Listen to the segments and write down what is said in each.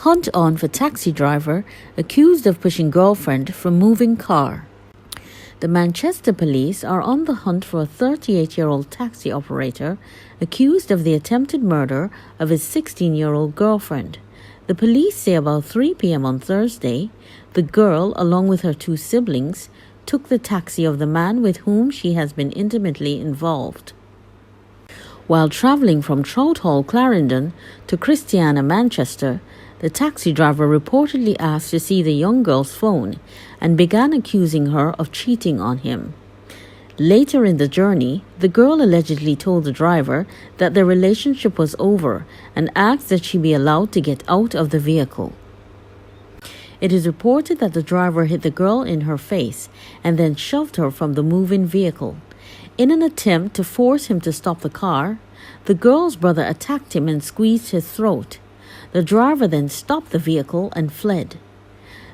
Hunt on for taxi driver accused of pushing girlfriend from moving car. The Manchester police are on the hunt for a 38-year-old taxi operator accused of the attempted murder of his 16-year-old girlfriend. The police say about 3 p.m. on Thursday, the girl, along with her 2 siblings, took the taxi of the man with whom she has been intimately involved. While travelling from Trouthall, Clarendon to Christiana, Manchester, the taxi driver reportedly asked to see the young girl's phone and began accusing her of cheating on him. Later in the journey, the girl allegedly told the driver that their relationship was over and asked that she be allowed to get out of the vehicle. It is reported that the driver hit the girl in her face and then shoved her from the moving vehicle. In an attempt to force him to stop the car, the girl's brother attacked him and squeezed his throat. The driver then stopped the vehicle and fled.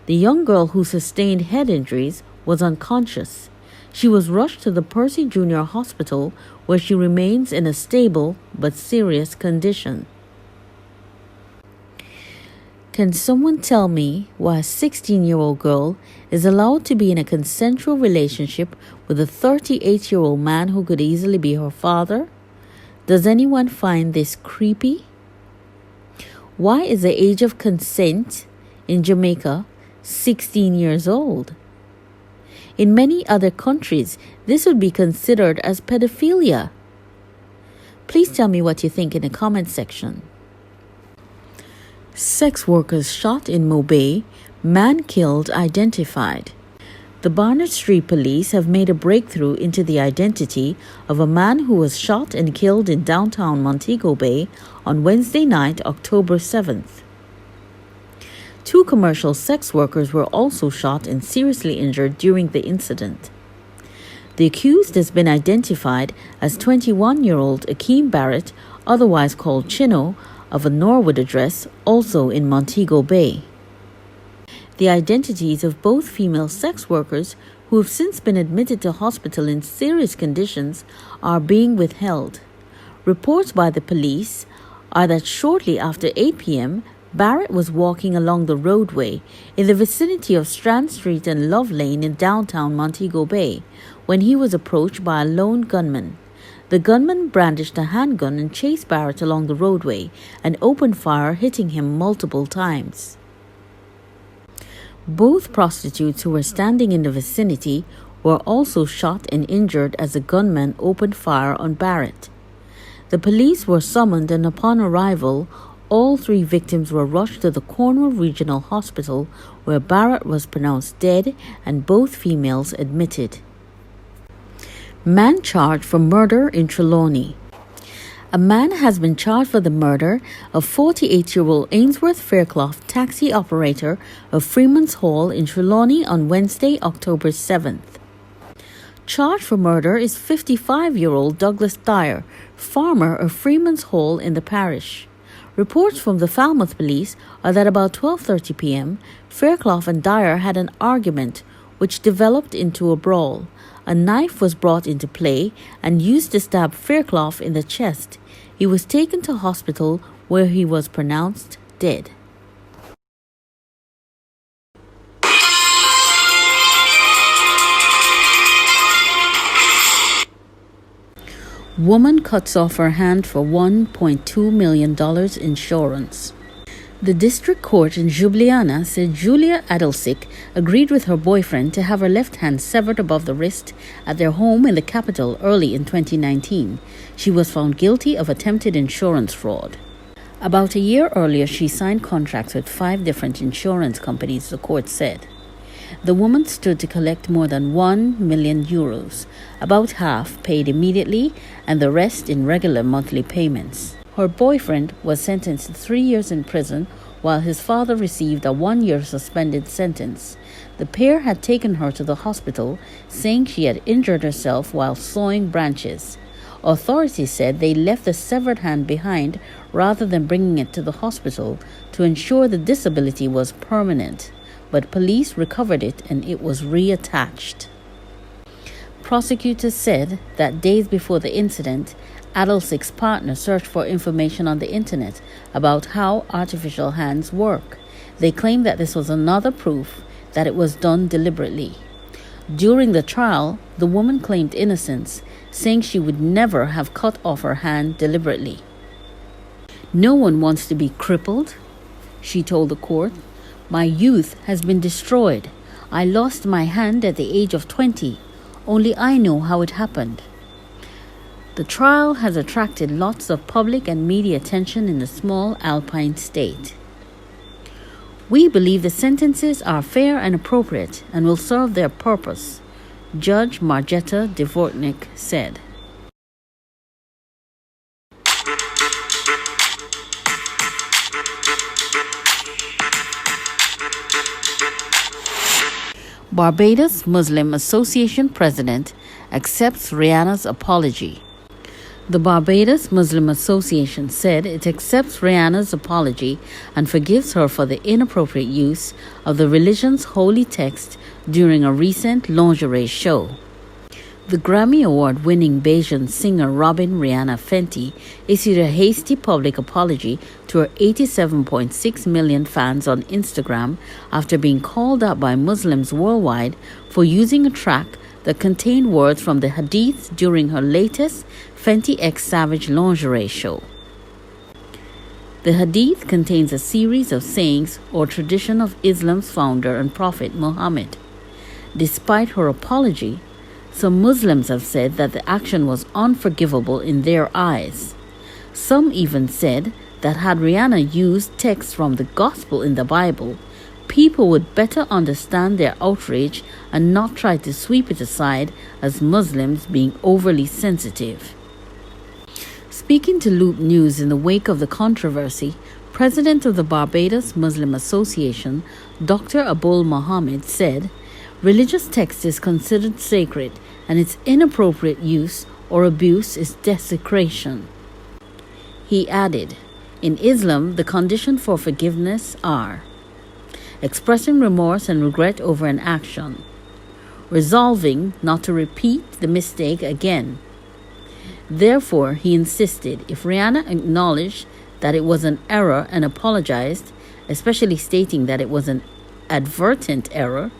The young girl, who sustained head injuries, was unconscious. She was rushed to the Percy Junior Hospital, where she remains in a stable but serious condition. Can someone tell me why a 16-year-old girl is allowed to be in a consensual relationship with a 38-year-old man who could easily be her father? Does anyone find this creepy? Why is the age of consent in Jamaica 16 years old? In many other countries, this would be considered as pedophilia. Please tell me what you think in the comment section. Sex workers shot in M0ving, man killed identified. The Barnard Street police have made a breakthrough into the identity of a man who was shot and killed in downtown Montego Bay on Wednesday night, October 7th. 2 commercial sex workers were also shot and seriously injured during the incident. The accused has been identified as 21-year-old Akeem Barrett, otherwise called Chino, of a Norwood address, also in Montego Bay. The identities of both female sex workers, who have since been admitted to hospital in serious conditions, are being withheld. Reports by the police are that shortly after 8 p.m., Barrett was walking along the roadway in the vicinity of Strand Street and Love Lane in downtown Montego Bay when he was approached by a lone gunman. The gunman brandished a handgun and chased Barrett along the roadway and opened fire, hitting him multiple times. Both prostitutes who were standing in the vicinity were also shot and injured as the gunman opened fire on Barrett. The police were summoned, and upon arrival, all 3 victims were rushed to the Cornwall Regional Hospital, where Barrett was pronounced dead and both females admitted. Man charged for murder in Trelawney. A man has been charged for the murder of 48-year-old Ainsworth Fairclough taxi operator of Freeman's Hall in Trelawney on Wednesday, October 7th. Charged for murder is 55-year-old Douglas Dyer, farmer of Freeman's Hall in the parish. Reports from the Falmouth police are that about 12:30 p.m., Fairclough and Dyer had an argument which developed into a brawl. A knife was brought into play and used to stab Fairclough in the chest. He was taken to hospital, where he was pronounced dead. Woman cuts off her hand for $1.2 million insurance. The district court in Ljubljana said Julia Adelsik agreed with her boyfriend to have her left hand severed above the wrist at their home in the capital early in 2019. She was found guilty of attempted insurance fraud. About a year earlier, she signed contracts with 5 different insurance companies, the court said. The woman stood to collect more than €1 million, about half paid immediately and the rest in regular monthly payments. Her boyfriend was sentenced to 3 years in prison, while his father received a 1-year suspended sentence. The pair had taken her to the hospital, saying she had injured herself while sawing branches. Authorities said they left the severed hand behind rather than bringing it to the hospital to ensure the disability was permanent, but police recovered it and it was reattached. Prosecutors said that days before the incident, Adelsik's partner searched for information on the internet about how artificial hands work. They claim that this was another proof that it was done deliberately. During the trial, the woman claimed innocence, saying she would never have cut off her hand deliberately. "No one wants to be crippled," she told the court. "My youth has been destroyed. I lost my hand at the age of 20. Only I know how it happened." The trial has attracted lots of public and media attention in the small Alpine state. "We believe the sentences are fair and appropriate and will serve their purpose," Judge Marjeta Dvornik said. Barbados Muslim Association president accepts Rihanna's apology. The Barbados Muslim Association said it accepts Rihanna's apology and forgives her for the inappropriate use of the religion's holy text during a recent lingerie show. The Grammy Award-winning Bayesian singer Robin Rihanna Fenty issued a hasty public apology to her 87.6 million fans on Instagram after being called out by Muslims worldwide for using a track that contained words from the Hadith during her latest Fenty X Savage lingerie show. The Hadith contains a series of sayings or tradition of Islam's founder and prophet Muhammad. Despite her apology, some Muslims have said that the action was unforgivable in their eyes. Some even said that had Rihanna used texts from the Gospel in the Bible, people would better understand their outrage and not try to sweep it aside as Muslims being overly sensitive. Speaking to Loop News in the wake of the controversy, President of the Barbados Muslim Association, Dr. Abul Mohammed, said, "Religious text is considered sacred, and its inappropriate use or abuse is desecration." He added, "In Islam, the condition for forgiveness are expressing remorse and regret over an action, resolving not to repeat the mistake again." Therefore, he insisted if Rihanna acknowledged that it was an error and apologized, especially stating that it was an advertent error,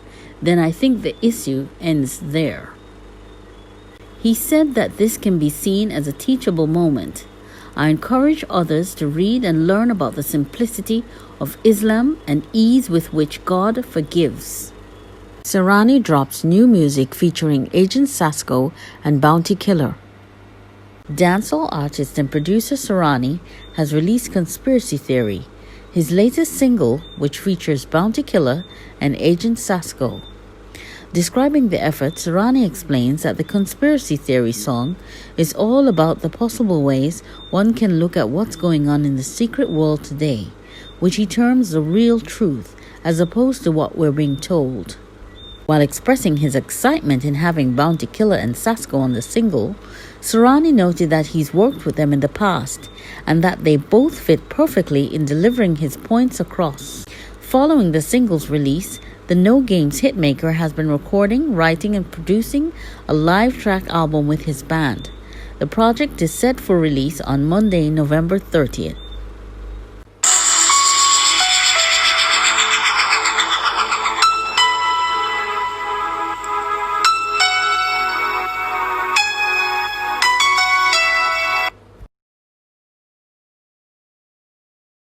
then I think the issue ends there. He said that this can be seen as a teachable moment. "I encourage others to read and learn about the simplicity of Islam and ease with which God forgives." Serrani drops new music featuring Agent Sasco and Bounty Killer. Dancehall artist and producer Serrani has released Conspiracy Theory, his latest single, which features Bounty Killer and Agent Sasco. Describing the effort, Serrani explains that the Conspiracy Theory song is all about the possible ways one can look at what's going on in the secret world today, which he terms the real truth as opposed to what we're being told. While expressing his excitement in having Bounty Killer and Sasco on the single, Serrani noted that he's worked with them in the past and that they both fit perfectly in delivering his points across. Following the single's release, the No Games hitmaker has been recording, writing, and producing a live track album with his band. The project is set for release on Monday, November 30th.